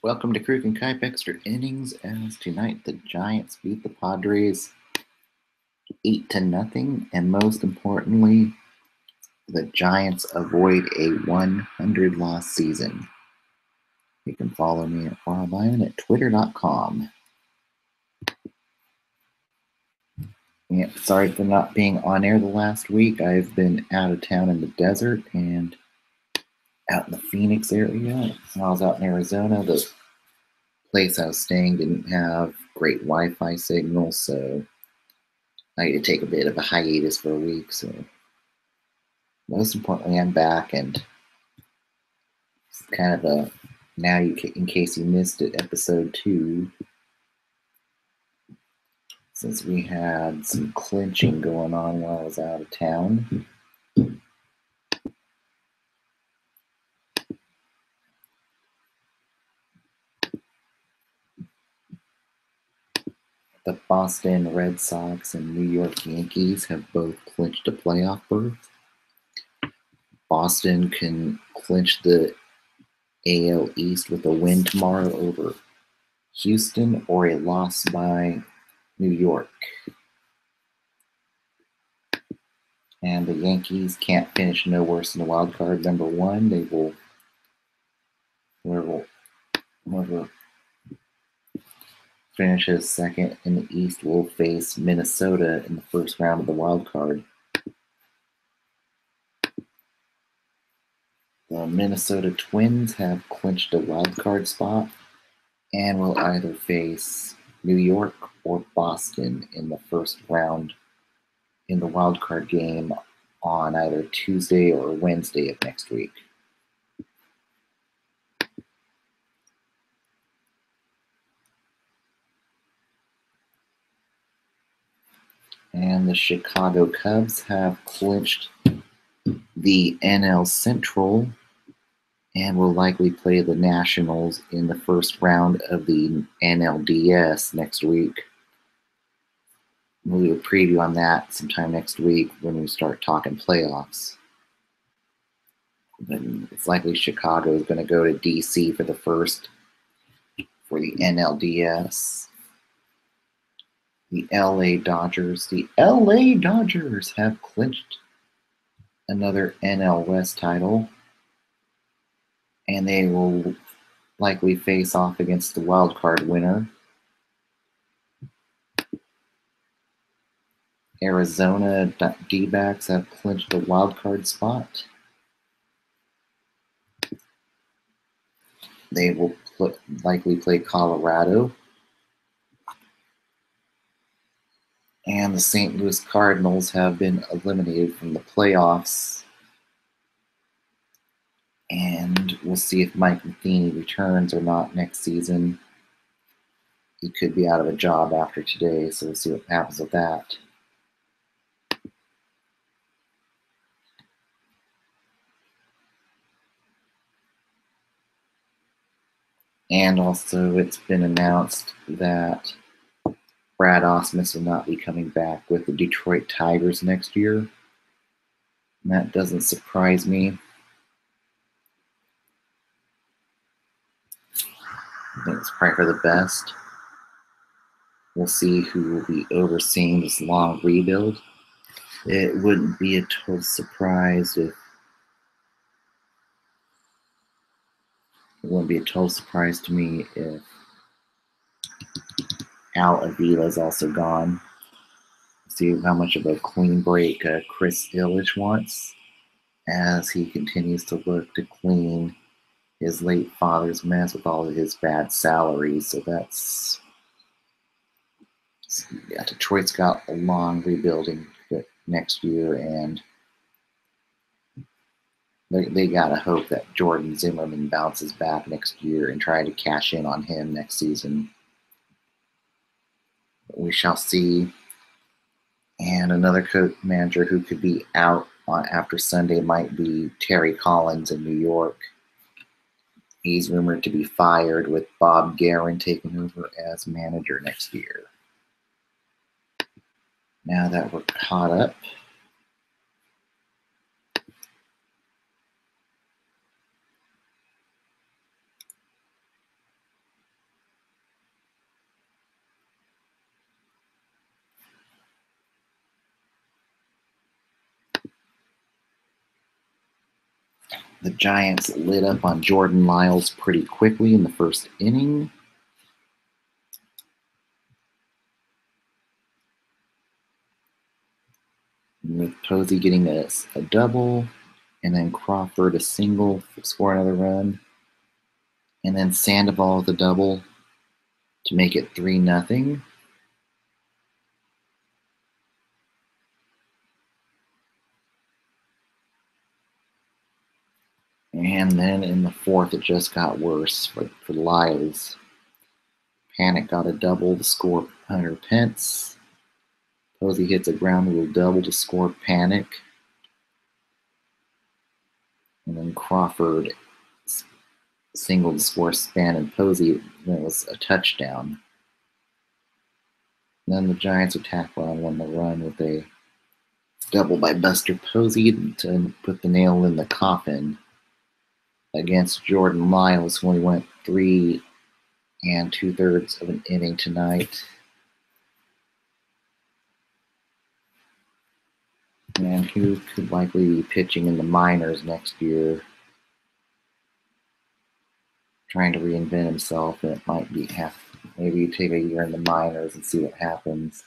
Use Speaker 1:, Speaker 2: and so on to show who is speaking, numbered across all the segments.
Speaker 1: Welcome to Kruk and Kuip Extra Innings. As tonight the Giants beat the Padres 8-0, and most importantly, the Giants avoid a 100-loss season. You can follow me at Farlion at twitter.com. Yeah, sorry for not being on air the last week. I've been out of town in the desert and out in the Phoenix area. When I was out in Arizona, the place I was staying didn't have great Wi-Fi signal, so I had to take a bit of a hiatus for a week. So most importantly, I'm back, and it's kind of a now you in case you missed it, episode 2. Since we had some clinching going on while I was out of town. The Boston Red Sox and New York Yankees have both clinched a playoff berth. Boston can clinch the AL East with a win tomorrow over Houston or a loss by New York. And the Yankees can't finish no worse than the wild card number 1. They will whoever finishes second in the East will face Minnesota in the first round of the wild card. The Minnesota Twins have clinched a wild card spot and will either face New York or Boston in the first round in the wild card game on either Tuesday or Wednesday of next week. And the Chicago Cubs have clinched the NL Central and will likely play the Nationals in the first round of the NLDS next week. We'll do a preview on that sometime next week when we start talking playoffs. But it's likely Chicago is going to go to DC for the NLDS. The LA Dodgers have clinched another NL West title, and they will likely face off against the wild card winner. Arizona D-backs have clinched the wild card spot. They will likely play Colorado. And the St. Louis Cardinals have been eliminated from the playoffs. And we'll see if Mike Matheny returns or not next season. He could be out of a job after today, so we'll see what happens with that. And also, it's been announced that Brad Ausmus will not be coming back with the Detroit Tigers next year. And that doesn't surprise me. I think it's probably for the best. We'll see who will be overseeing this long rebuild. It wouldn't be a total surprise to me if Al Avila is also gone. See how much of a clean break Chris Illich wants as he continues to look to clean his late father's mess with all of his bad salaries. So Detroit's got a long rebuilding next year, and they gotta hope that Jordan Zimmerman bounces back next year and try to cash in on him next season. We shall see. And another manager who could be out after Sunday might be Terry Collins in New York. He's rumored to be fired, with Bob Guerin taking over as manager next year. Now that we're caught up, The Giants lit up on Jordan Lyles pretty quickly in the first inning. With Posey getting a double, and then Crawford a single to score another run, and then Sandoval with a double to make it 3-0. And then in the fourth, it just got worse for Lyles. Panic got a double to score Hunter Pence. Posey hits a ground rule double to score Panic. And then Crawford single to score Span and Posey. That was a touchdown. And then the Giants would tackle on one the run with a double by Buster Posey to put the nail in the coffin against Jordan Lyles, who only went 3 2/3 of an inning tonight. And who could likely be pitching in the minors next year, trying to reinvent himself, and it might be maybe you take a year in the minors and see what happens.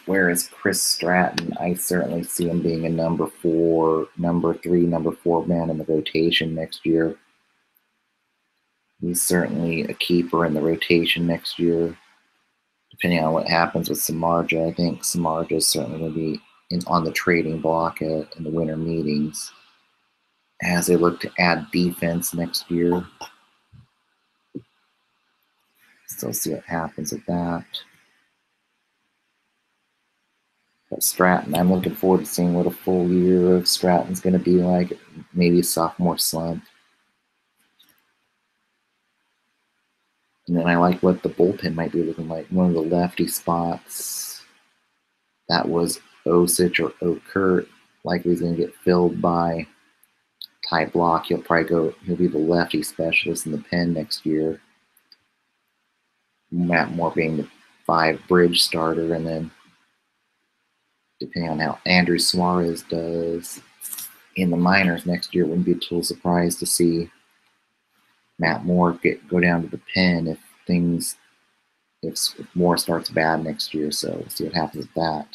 Speaker 1: Whereas Chris Stratton, I certainly see him being a number 4, number 3, number 4 man in the rotation next year. He's certainly a keeper in the rotation next year. Depending on what happens with Samardzija, I think Samardzija is certainly going to be on the trading block in the winter meetings as they look to add defense next year. Still see what happens with that. But Stratton, I'm looking forward to seeing what a full year of Stratton's going to be like. Maybe a sophomore slump. And then I like what the bullpen might be looking like. One of the lefty spots that was Osich or Okert, likely is going to get filled by Ty Block. He'll be the lefty specialist in the pen next year. Matt Moore being the 5 bridge starter, and then depending on how Andrew Suarez does in the minors next year, wouldn't be a total surprise to see Matt Moore go down to the pen if Moore starts bad next year. So we'll see what happens with that.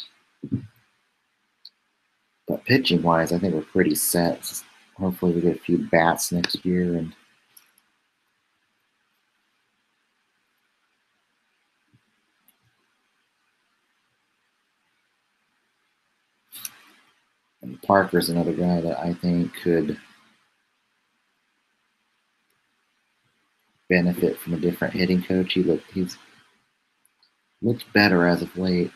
Speaker 1: But pitching wise, I think we're pretty set. Hopefully we get a few bats next year, and Parker's another guy that I think could benefit from a different hitting coach. He's looked better as of late,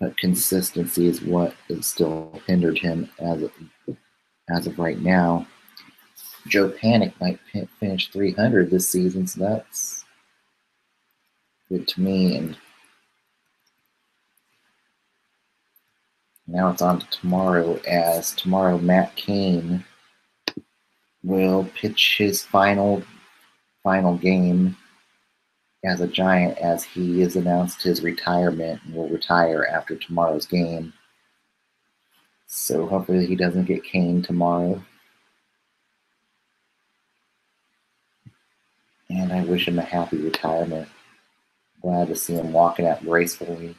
Speaker 1: but consistency is what has still hindered him as of right now. Joe Panic might finish 300 this season, so that's good to me. And now it's on to tomorrow, as tomorrow Matt Cain will pitch his final game as a Giant, as he has announced his retirement and will retire after tomorrow's game. So hopefully he doesn't get caned tomorrow. And I wish him a happy retirement. Glad to see him walking out gracefully.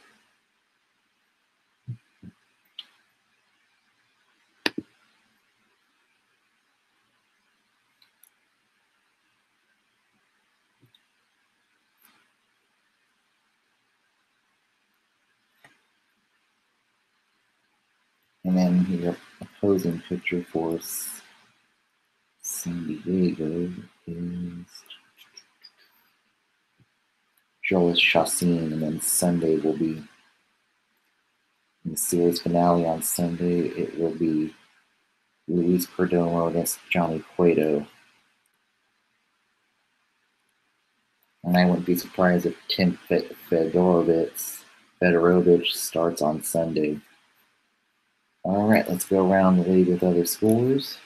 Speaker 1: And then your opposing pitcher for San Diego is Joel Chassin, and then Sunday will be, in the series finale on Sunday, it will be Luis Perdomo against Johnny Cueto. And I wouldn't be surprised if Tim Fedorovich starts on Sunday. All right, let's go around the league with other scores.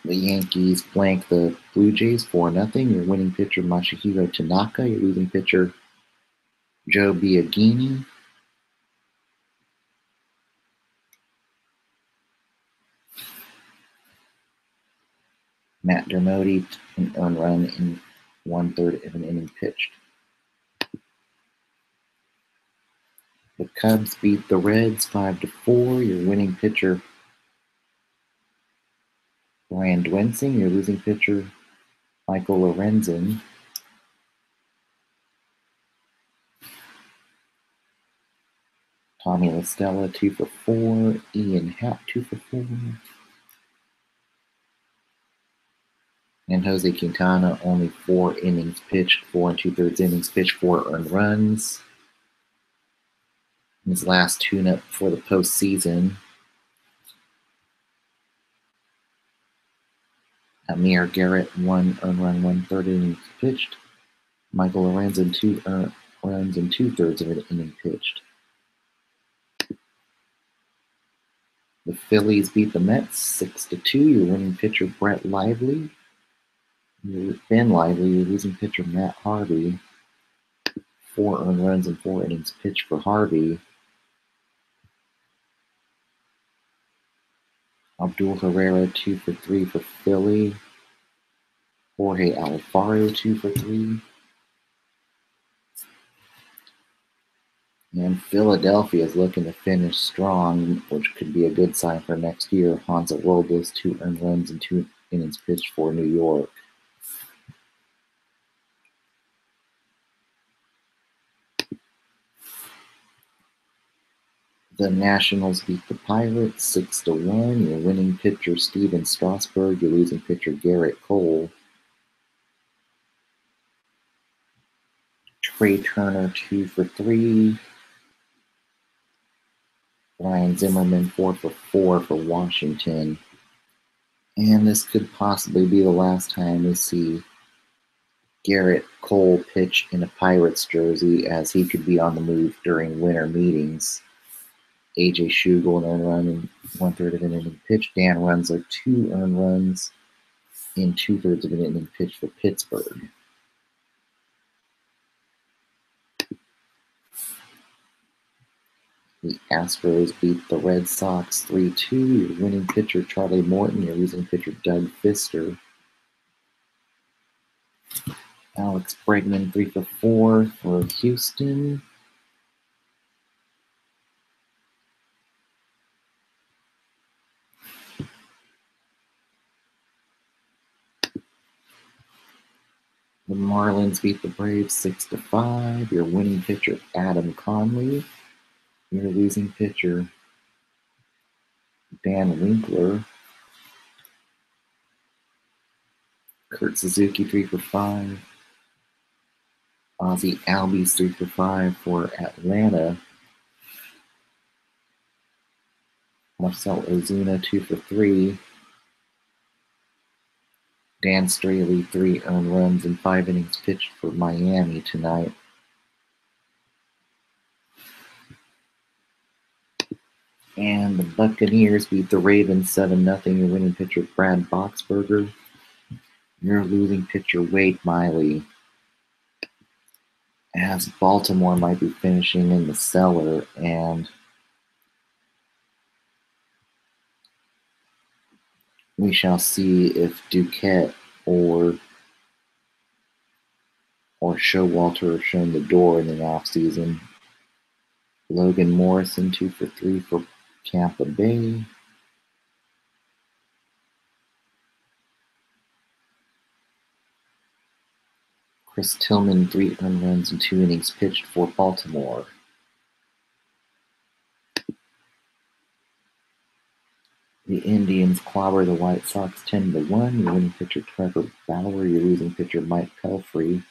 Speaker 1: The Yankees blank the Blue Jays 4-0. Your winning pitcher, Masahiro Tanaka. Your losing pitcher, Joe Biagini, Matt Dermody, an earned run in 1/3 of an inning pitched. The Cubs beat the Reds 5-4. Your winning pitcher, Brian Dwensing. Your losing pitcher, Michael Lorenzen. Tommy La Stella 2-for-4. Ian Happ 2-for-4. And Jose Quintana only 4 innings pitched, 4 2/3 innings pitched, 4 earned runs. His last tune-up for the postseason. Amir Garrett 1 earned run, 1/3 innings pitched. Michael Lorenzen 2 earned runs and 2/3 of an inning pitched. The Phillies beat the Mets 6-2. Your winning pitcher, Brett Lively. Ben Lively, your losing pitcher, Matt Harvey. 4 earned runs and 4 innings pitched for Harvey. Abdul Herrera 2-for-3 for Philly. Jorge Alfaro 2-for-3. And Philadelphia is looking to finish strong, which could be a good sign for next year. Hansa Robles 2 earned runs and 2 innings pitched for New York. The Nationals beat the Pirates 6-1. Your winning pitcher, Steven Strasburg. Your losing pitcher, Garrett Cole. Trey Turner 2-for-3. Ryan Zimmerman 4-for-4 for Washington. And this could possibly be the last time we see Garrett Cole pitch in a Pirates jersey, as he could be on the move during winter meetings. AJ Schugel, an earned run in 1/3 of an inning pitch. Dan Runzler 2 earned runs in 2/3 of an inning pitch for Pittsburgh. The Astros beat the Red Sox 3-2. Your winning pitcher, Charlie Morton. Your losing pitcher, Doug Fister. Alex Bregman 3-for-4 for Houston. The Marlins beat the Braves 6-5. Your winning pitcher, Adam Conley. Your losing pitcher, Dan Winkler. Kurt Suzuki 3-for-5. Ozzie Albies 3-for-5 for Atlanta. Marcell Ozuna 2-for-3. Dan Straley 3 earned runs and 5 innings pitched for Miami tonight. And the Buccaneers beat the Ravens 7-0. Your winning pitcher, Brad Boxberger. Your losing pitcher, Wade Miley. As Baltimore might be finishing in the cellar, and we shall see if Duquette or Showalter are shown the door in the offseason. Logan Morrison 2-for-3 for Tampa Bay. Chris Tillman 3 earned runs and 2 innings pitched for Baltimore. The Indians clobber the White Sox 10-1. Your winning pitcher, Trevor Bauer. Your losing pitcher, Mike Pelfrey.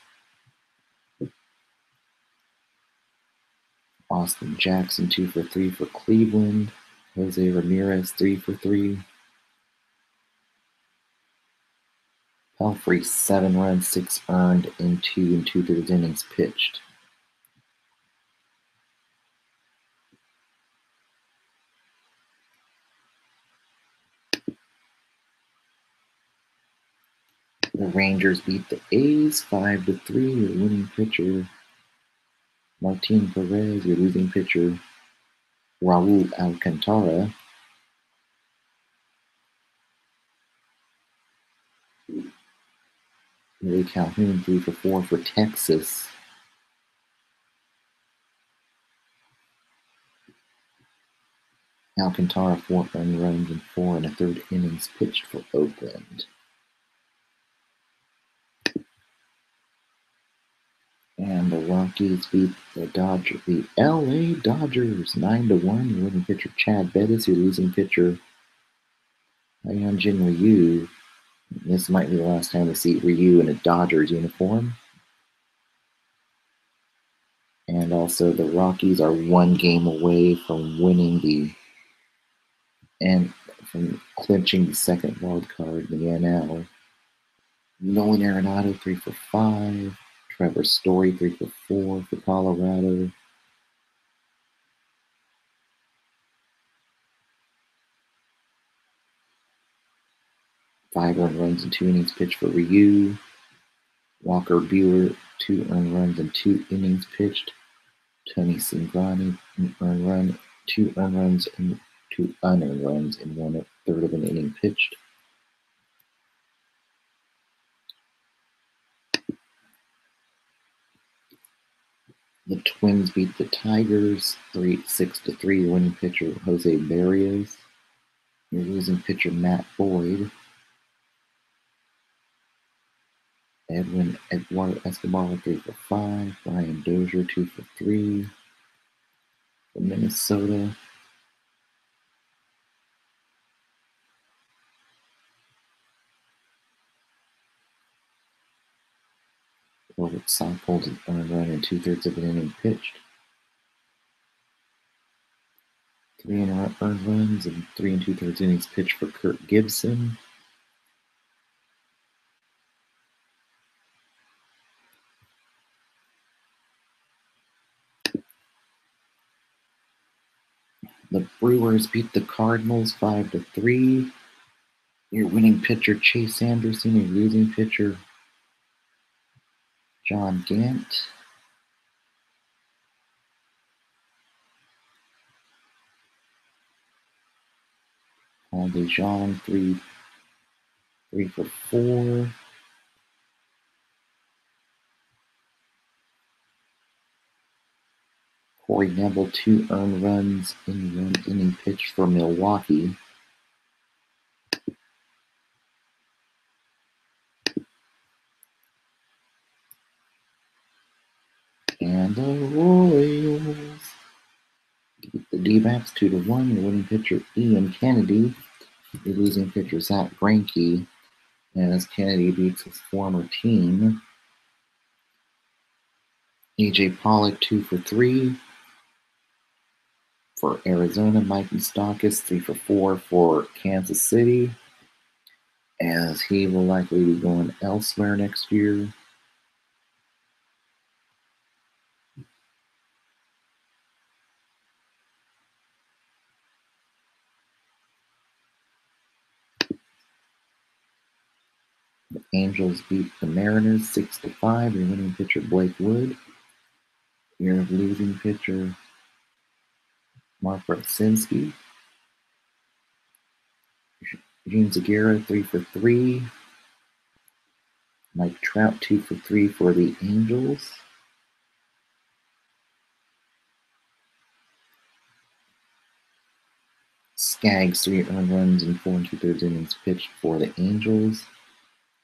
Speaker 1: Austin Jackson 2-for-3 for Cleveland. Jose Ramirez 3-for-3. Pelfrey 7 runs, 6 earned in 2 2/3 innings pitched. The Rangers beat the A's 5-3. Your winning pitcher, Martin Perez, your losing pitcher. Raul Alcantara. Willie Calhoun, 3 for 4 for Texas. Alcantara, 4 earned runs and 4 1/3 innings pitched for Oakland. And the Rockies beat the LA Dodgers 9-1. Your winning pitcher Chad Bettis, your losing pitcher Hyunjin Ryu. This might be the last time we see Ryu in a Dodgers uniform. And also the Rockies are 1 game away from winning and from clinching the second wild card in the NL. Nolan Arenado, 3 for 5. Trevor Story, 3 for 4 for Colorado. Five earned runs and 2 innings pitched for Ryu. Walker Buehler, 2 earned runs and 2 innings pitched. Tony Cingrani, 2 earned runs and 2 unearned runs in 1/3 of an inning pitched. The Twins beat the Tigers 6-3. Your winning pitcher Jose Barrios. Your losing pitcher Matt Boyd. Edwin Eduardo Escobar, 3 for 5. Brian Dozier, 2 for 3 for Minnesota. Robert Seipold, an earned run and 2/3 of an inning pitched. 3 earned runs and 3 2/3 innings pitched for Kurt Gibson. The Brewers beat the Cardinals 5-3. Your winning pitcher Chase Anderson, your losing pitcher John Gant. Paul DeJong, 3 for 4. Corey Neville, 2 earned runs in 1 inning pitched for Milwaukee. And the Royals beat the D-backs 2-1. Your winning pitcher Ian Kennedy. Your losing pitcher Zach Greinke, as Kennedy beats his former team. A.J. Pollock, 2 for 3 for Arizona. Mike Moustakas, 3 for 4 for Kansas City, as he will likely be going elsewhere next year. The Angels beat the Mariners 6-5. Your winning pitcher Blake Wood. Your losing pitcher Mark Rutsinski. Gene Zagara, 3 for 3. Mike Trout, 2 for 3 for the Angels. Skaggs, 3 earned runs and 4 2/3 innings pitched for the Angels.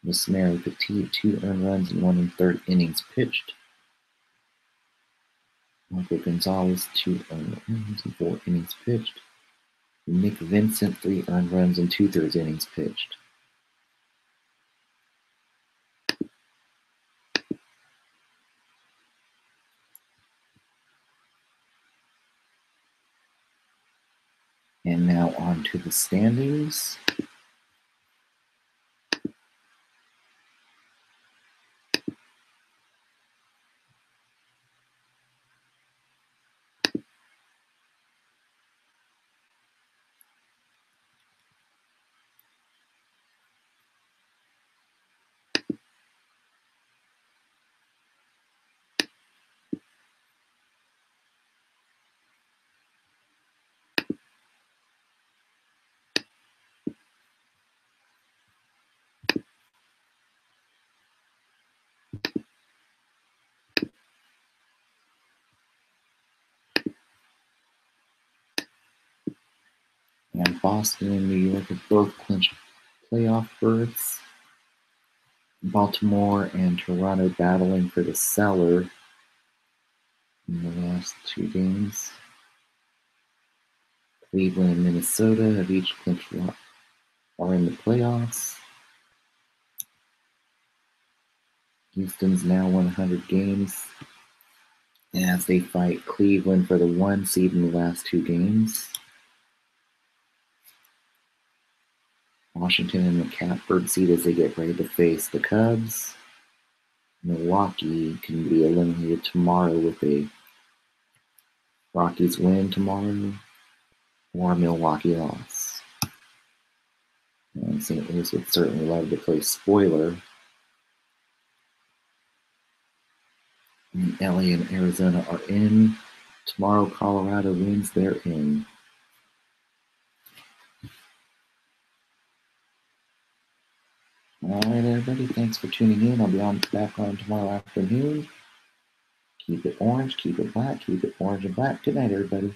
Speaker 1: Yusmeiro Petit, 2 earned runs and 1 1/3 innings pitched. Marco Gonzalez, 2 earned runs and 4 innings pitched. Nick Vincent, 3 earned runs and 2/3 innings pitched. And now on to the standings. Boston and New York have both clinched playoff berths. Baltimore and Toronto battling for the cellar in the last 2 games. Cleveland and Minnesota have each clinched are in the playoffs. Houston's now 100 games as they fight Cleveland for the 1 seed in the last 2 games. Washington in the catbird seat as they get ready to face the Cubs. Milwaukee can be eliminated tomorrow with a Rockies win tomorrow or Milwaukee loss. And St. Louis would certainly love to play spoiler. And LA and Arizona are in. Tomorrow, Colorado wins, they're in. All right, everybody, thanks for tuning in. I'll be back on tomorrow afternoon. Keep it orange, keep it black, keep it orange and black. Good night, everybody.